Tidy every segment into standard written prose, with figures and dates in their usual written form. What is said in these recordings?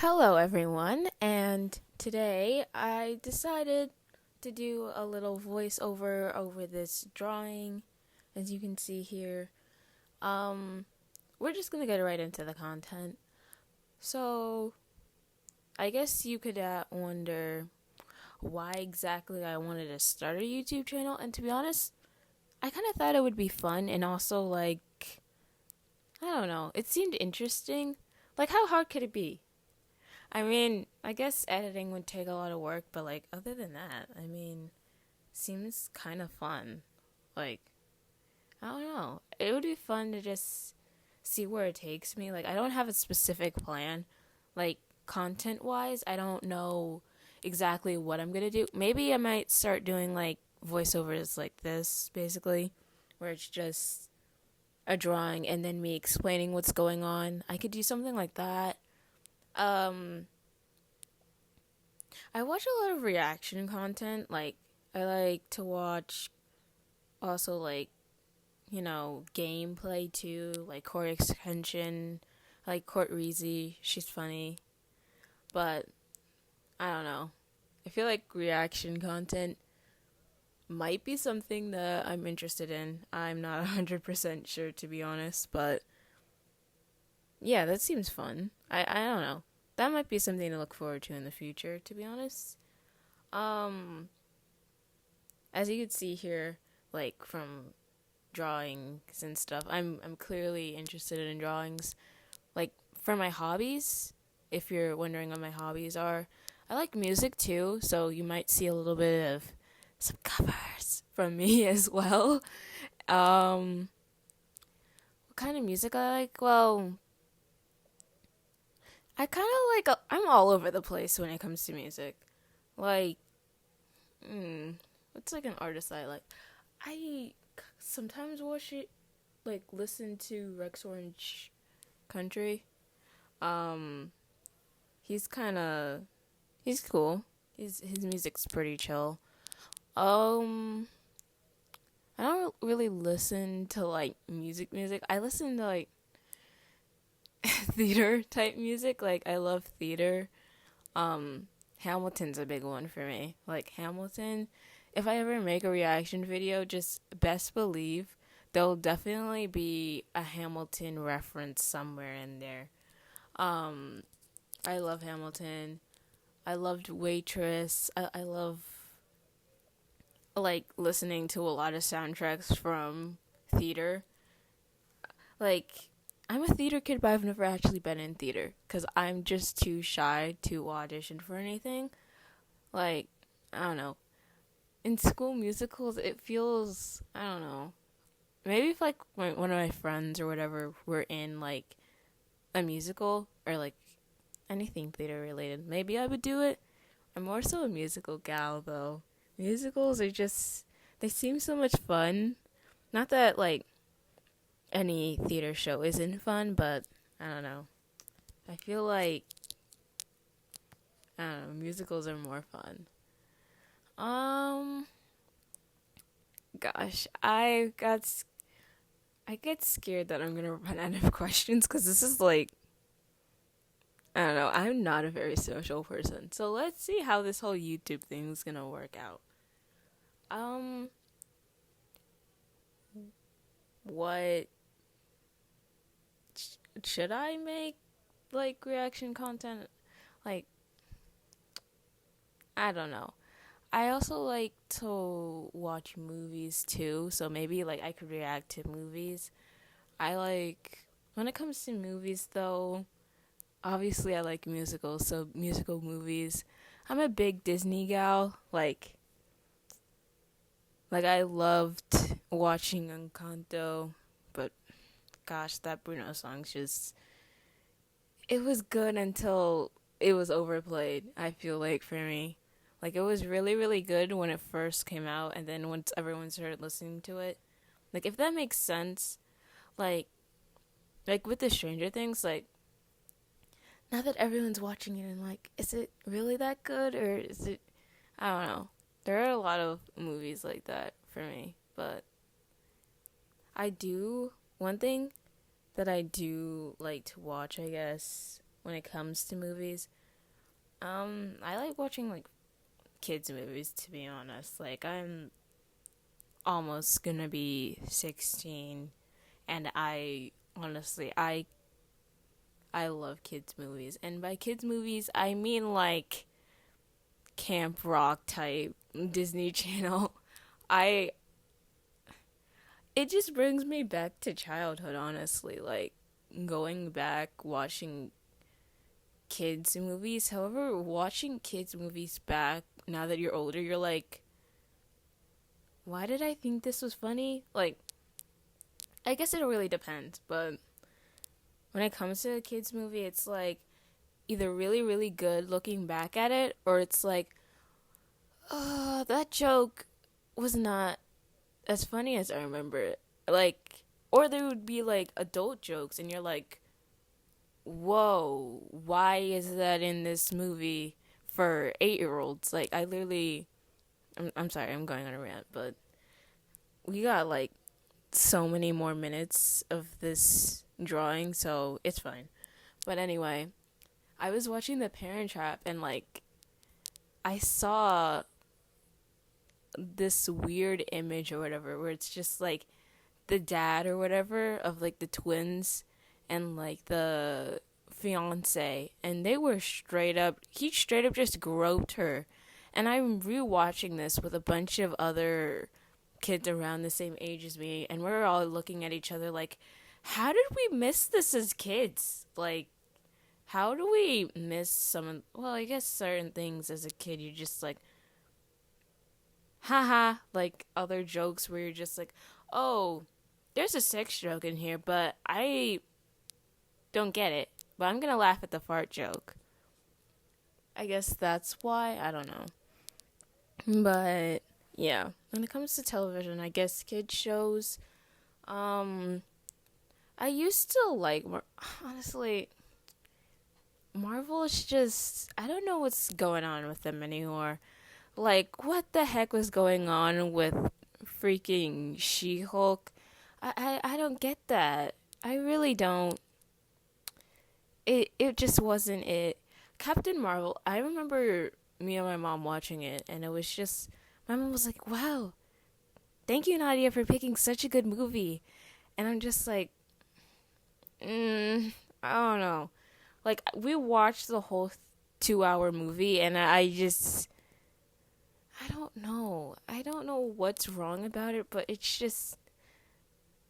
Hello, everyone, and today I decided to do a little voiceover over this drawing. As you can see here, um, we're just gonna get right into the content. So, I guess you could wonder why exactly I wanted to start a YouTube channel, and to be honest, I kind of thought it would be fun and also, I don't know, it seemed interesting. Like, how hard could it be? I mean, I guess editing would take a lot of work, but other than that, I mean, seems kind of fun. Like, I don't know. It would be fun to just see where it takes me. Like, I don't have a specific plan. Like, content wise, I don't know exactly what I'm gonna do. Maybe I might start doing like voiceovers like this, basically, where it's just a drawing and then me explaining what's going on. I could do something like that. Um, I watch a lot of reaction content. Like, I like to watch also, gameplay too, like Core Extension, like Court Reezy. She's funny. But, I don't know. I feel like reaction content might be something that I'm interested in. I'm not 100% sure, to be honest. But, yeah, that seems fun. I don't know. That might be something to look forward to in the future, to be honest. Um, as you can see here, like from drawings and stuff, I'm clearly interested in drawings. Like for my hobbies, if you're wondering what my hobbies are, I like music too, so you might see a little bit of some covers from me as well. Um, what kind of music I like? Well, I kind of I'm all over the place when it comes to music. Like, what's like an artist I like? I sometimes watch it listen to Rex Orange Country. Um, he's kind of he's cool. His music's pretty chill. Um, I don't really listen to like music. I listen to like theater type music. Like I love theater. Hamilton's a big one for me. Like Hamilton, if I ever make a reaction video, just best believe there'll definitely be a Hamilton reference somewhere in there. Um, I love Hamilton. I loved Waitress. I love like listening to a lot of soundtracks from theater. Like I'm a theater kid, but I've never actually been in theater because I'm just too shy to audition for anything. Like I don't know. In school musicals, it feels I don't know. Maybe if like one of my friends or whatever were in like a musical or like anything theater related, maybe I would do it. I'm more so a musical gal though. Musicals are just they seem so much fun. Not that like any theater show isn't fun, but I don't know. I feel like I don't know, musicals are more fun. Um gosh, I get scared that I'm going to run out of questions cuz this is like I don't know, I'm not a very social person. So let's see how this whole YouTube thing is going to work out. Um what should I make like reaction content? Like I don't know. I also like to watch movies too, so maybe like I could react to movies. I like when it comes to movies though, obviously I like musicals, so musical movies. I'm a big Disney gal. Like I loved watching Encanto, but gosh, that Bruno song's just it was good until it was overplayed, I feel like for me. Like it was really really good when it first came out and then once everyone started listening to it. Like if that makes sense, like with the Stranger Things, like now that everyone's watching it and like is it really that good or is it I don't know. There are a lot of movies like that for me, but I do one thing that I do like to watch, I guess, when it comes to movies. I like watching like kids movies, to be honest. Like, I'm almost gonna be 16, and I honestly I love kids movies. And by kids movies, I mean like Camp Rock type Disney Channel. I It just brings me back to childhood, honestly. Like, going back watching kids movies. However, watching kids movies back now that you're older, you're like, why did I think this was funny? Like, I guess it really depends, but when it comes to a kids movie, it's like either really, really good looking back at it, or it's like, oh, that joke was not as funny as I remember it. Like, or there would be like adult jokes, and you're like, whoa, why is that in this movie for 8-year-olds? Like, I literally, I'm sorry, I'm going on a rant, but we got like so many more minutes of this drawing, so it's fine. But anyway, I was watching The Parent Trap, and like, I saw this weird image or whatever where it's just like the dad or whatever of like the twins and like the fiance, and they were he straight up just groped her. And I'm rewatching this with a bunch of other kids around the same age as me, and we're all looking at each other like, how did we miss this as kids? Like, how do we miss well, I guess certain things as a kid, you just like, haha, like other jokes where you're just like, oh, there's a sex joke in here, but I don't get it. But I'm gonna laugh at the fart joke. I guess that's why. I don't know. But yeah, when it comes to television, I guess kids shows. I used to like, honestly, Marvel is just, I don't know what's going on with them anymore. Like, what the heck was going on with freaking She-Hulk? I don't get that. I really don't. It just wasn't it. Captain Marvel, I remember me and my mom watching it, and it was just, my mom was like, wow, thank you, Nadia, for picking such a good movie. And I'm just like, I don't know. Like, we watched the whole 2-hour movie, and I just, I don't know. I don't know what's wrong about it, but it's just,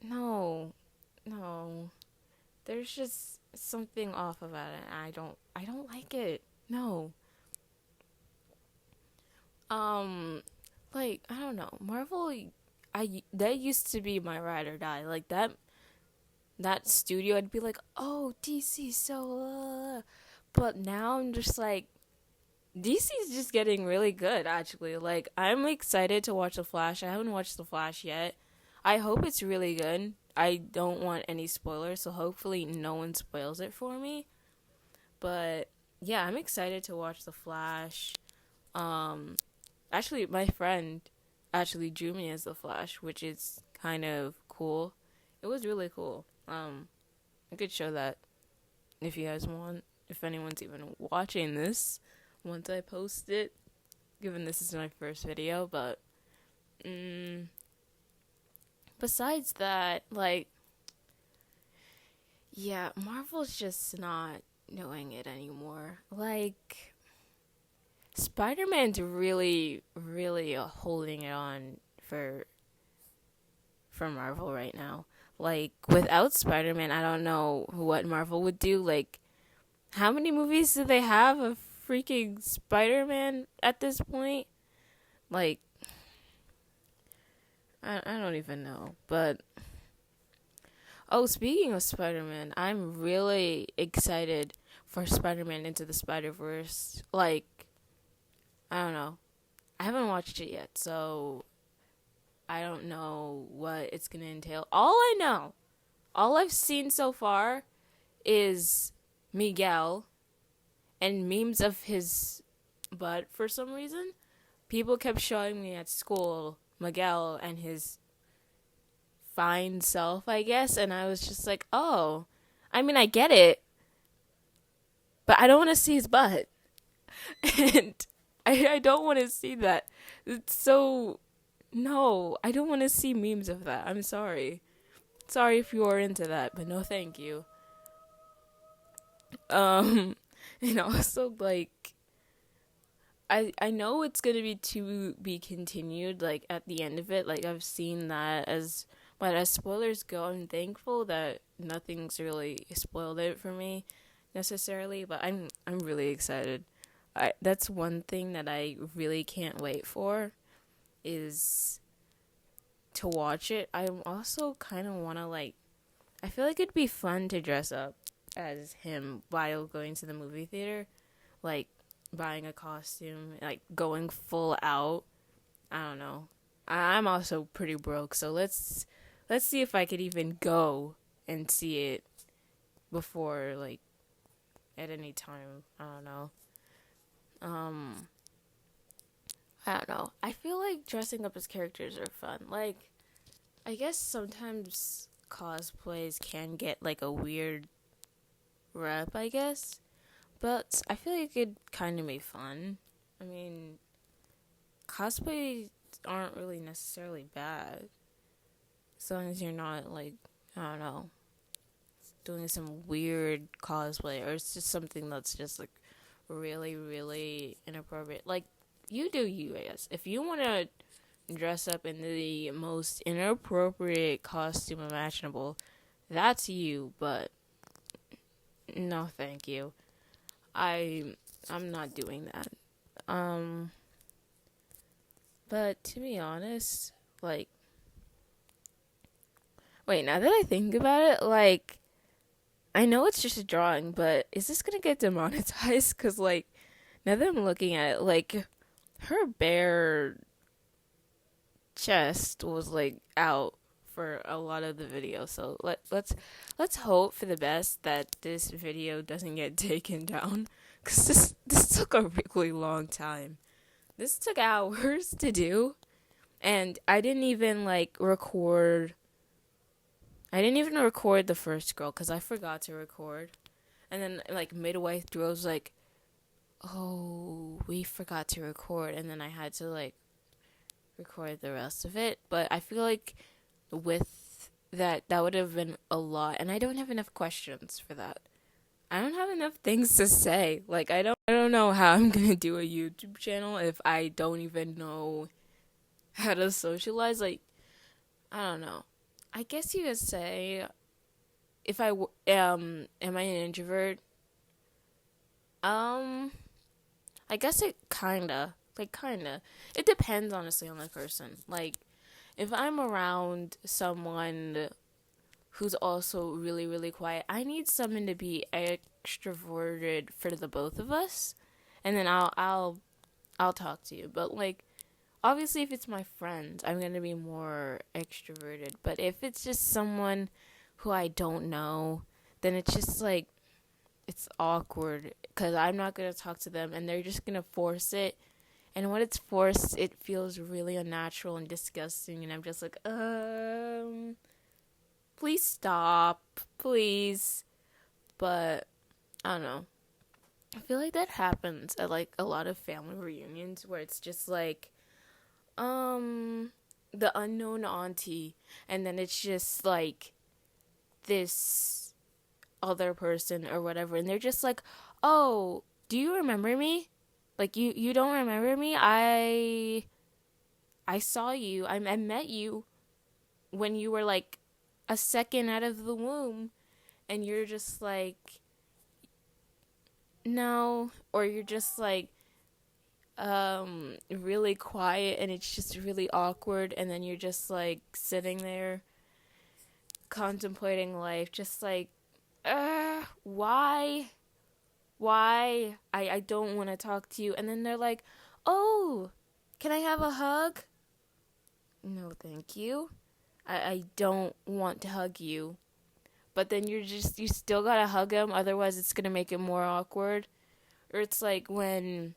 no. There's just something off about it. I don't like it. No. Like, I don't know. Marvel, that used to be my ride or die. Like, that studio, I'd be like, oh, DC, so, but now I'm just like, DC's just getting really good, actually. Like, I'm excited to watch The Flash. I haven't watched The Flash yet. I hope it's really good. I don't want any spoilers, so hopefully no one spoils it for me. But, yeah, I'm excited to watch The Flash. Actually, my friend actually drew me as The Flash, which is kind of cool. It was really cool. I could show that if you guys want, if anyone's even watching this once I post it, given this is my first video. But besides that, like, yeah, Marvel's just not doing it anymore. Like, Spider-Man's really, really holding it on for Marvel right now. Like, without Spider-Man, I don't know what Marvel would do. Like, how many movies do they have of freaking Spider-Man at this point? Like, I don't even know. But, oh, speaking of Spider-Man, I'm really excited for Spider-Man Into the Spider-Verse. Like, I don't know. I haven't watched it yet, so I don't know what it's going to entail. All I've seen so far is Miguel and memes of his butt for some reason. People kept showing me at school Miguel and his fine self, I guess, and I was just like, oh, I mean, I get it, but I don't want to see his butt. And I don't want to see that. It's so. No, I don't want to see memes of that. I'm sorry. Sorry if you are into that, but no thank you. Um, and also, like, I know it's gonna be to be continued, like, at the end of it. Like, I've seen that but as spoilers go, I'm thankful that nothing's really spoiled it for me necessarily, but I'm really excited. That's one thing that I really can't wait for is to watch it. I also kind of want to, like, I feel like it'd be fun to dress up as him while going to the movie theater, like buying a costume, like going full out. I don't know. I'm also pretty broke, so let's see if I could even go and see it before, like, at any time. I don't know. Um, I don't know. I feel like dressing up as characters are fun. Like, I guess sometimes cosplays can get like a weird rep, I guess. But I feel like it kind of be fun. I mean, cosplays aren't really necessarily bad. As long as you're not, like, I don't know, doing some weird cosplay, or it's just something that's just, like, really, really inappropriate. Like, you do you, I guess. If you want to dress up in the most inappropriate costume imaginable, that's you, but no thank you. I'm not doing that. Um but to be honest, like, wait, now that I think about it, like, I know it's just a drawing, but is this gonna get demonetized? Cause, like, now that I'm looking at it, like, her bare chest was, like, out for a lot of the video. So let's hope for the best that this video doesn't get taken down, cause this took a really long time. This took hours to do, and I didn't even record. I didn't even record the first girl because I forgot to record. And then, like, midway through, I was like, oh, we forgot to record. And then I had to, like, record the rest of it. But I feel like with that would have been a lot. And I don't have enough questions for that. I don't have enough things to say. Like, I don't know how I'm going to do a YouTube channel if I don't even know how to socialize. Like, I don't know. I guess you could say, if am I an introvert? I guess kinda. It depends, honestly, on the person. Like, if I'm around someone who's also really, really quiet, I need someone to be extroverted for the both of us, and then I'll talk to you. But, like, obviously, if it's my friend, I'm gonna be more extroverted. But if it's just someone who I don't know, then it's just like, it's awkward because I'm not gonna talk to them, and they're just gonna force it. And when it's forced, it feels really unnatural and disgusting. And I'm just like, please stop, please. But I don't know. I feel like that happens at, like, a lot of family reunions where it's just like, the unknown auntie, and then it's just like this other person or whatever, and they're just like, oh, do you remember me? Like, you don't remember me? I saw you. I met you when you were like a second out of the womb, and you're just like, no, or you're just like really quiet, and it's just really awkward, and then you're just like sitting there contemplating life, just like, why I don't want to talk to you. And then they're like, oh, can I have a hug? No thank you. I don't want to hug you. But then you still gotta hug them, otherwise it's gonna make it more awkward. Or it's like when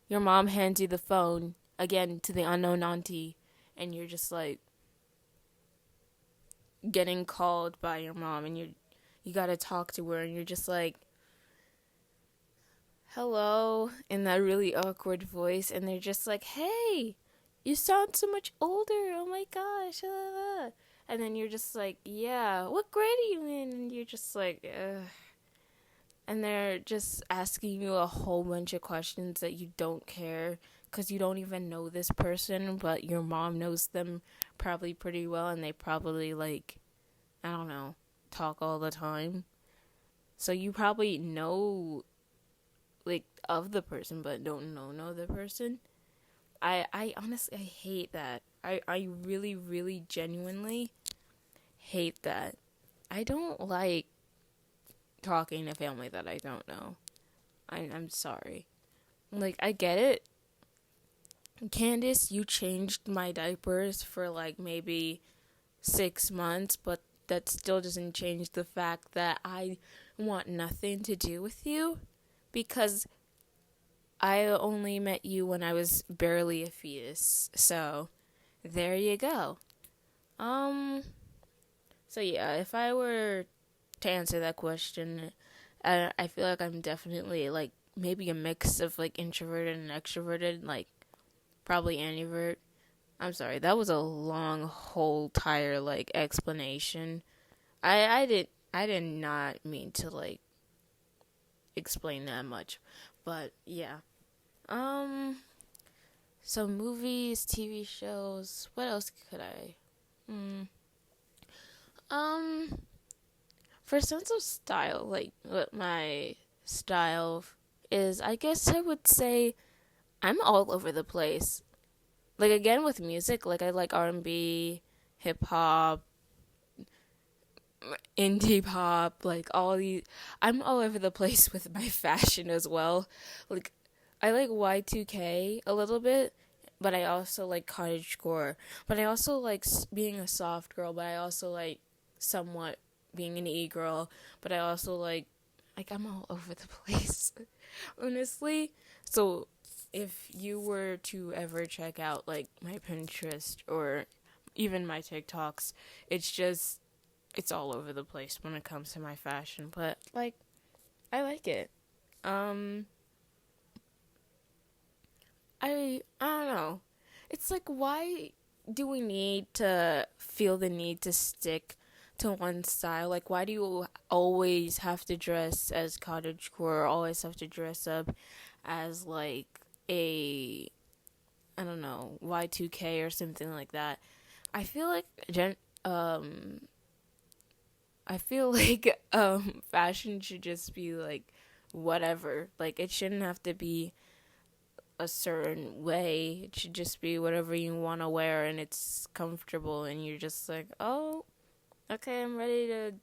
your mom hands you the phone, again, to the unknown auntie, and you're just like getting called by your mom, and you gotta talk to her, and you're just like, hello in that really awkward voice, and they're just like, hey, you sound so much older. Oh my gosh. And then you're just like, yeah, what grade are you in? And you're just like, ugh. And they're just asking you a whole bunch of questions that you don't care because you don't even know this person, but your mom knows them probably pretty well, and they probably, like, I don't know, talk all the time. So you probably know, like, of the person, but don't know the person. I honestly, I hate that. I really, really genuinely hate that. I don't like talking to family that I don't know. I'm sorry. Like, I get it. Candace, you changed my diapers for like maybe 6 months, but that still doesn't change the fact that I want nothing to do with you because I only met you when I was barely a fetus. So, there you go. So yeah, if I were to answer that question, I feel like I'm definitely like maybe a mix of like introverted and extroverted, like probably ambivert. I'm sorry, that was a long whole entire like explanation. I did not mean to like explain that much, but yeah. Um, so movies, TV shows. What else could I? Um, for sense of style, like what my style is, I guess I would say I'm all over the place. Like again with music, like I like R&B, hip hop, indie pop, like all these. I'm all over the place with my fashion as well. Like I like Y2K a little bit, but I also like cottagecore. But I also like being a soft girl, but I also like somewhat being an e-girl, but I also like I'm all over the place. Honestly. So if you were to ever check out like my Pinterest or even my TikToks, it's all over the place when it comes to my fashion, but like I like it. Um I don't know. It's like why do we need to feel the need to stick to one style? Like why do you always have to dress as cottagecore or always have to dress up as like a I don't know, Y2K or something like that? I feel like I feel like fashion should just be like whatever. Like it shouldn't have to be a certain way. It should just be whatever you want to wear and it's comfortable and you're just like, "Oh, okay, I'm ready to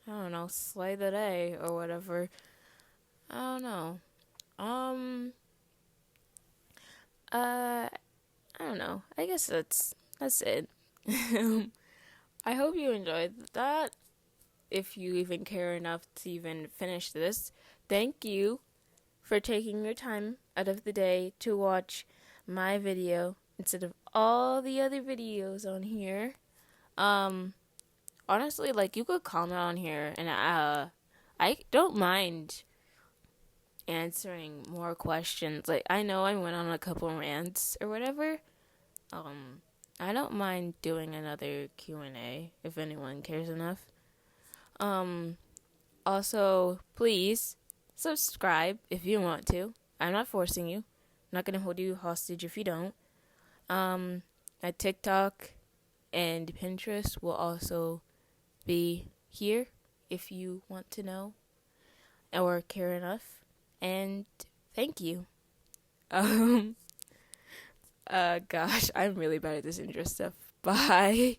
I don't know, slay the day or whatever." I don't know. Um I don't know. I guess that's it. I hope you enjoyed that. If you even care enough to even finish this, thank you for taking your time out of the day to watch my video instead of all the other videos on here. Honestly, like you could comment on here and I don't mind answering more questions. Like I know I went on a couple rants or whatever. I don't mind doing another Q&A if anyone cares enough. Also, please subscribe if you want to. I'm not forcing you. I'm not gonna hold you hostage if you don't. My TikTok and Pinterest will also be here if you want to know or care enough. And thank you. Gosh, I'm really bad at this intro stuff. Bye.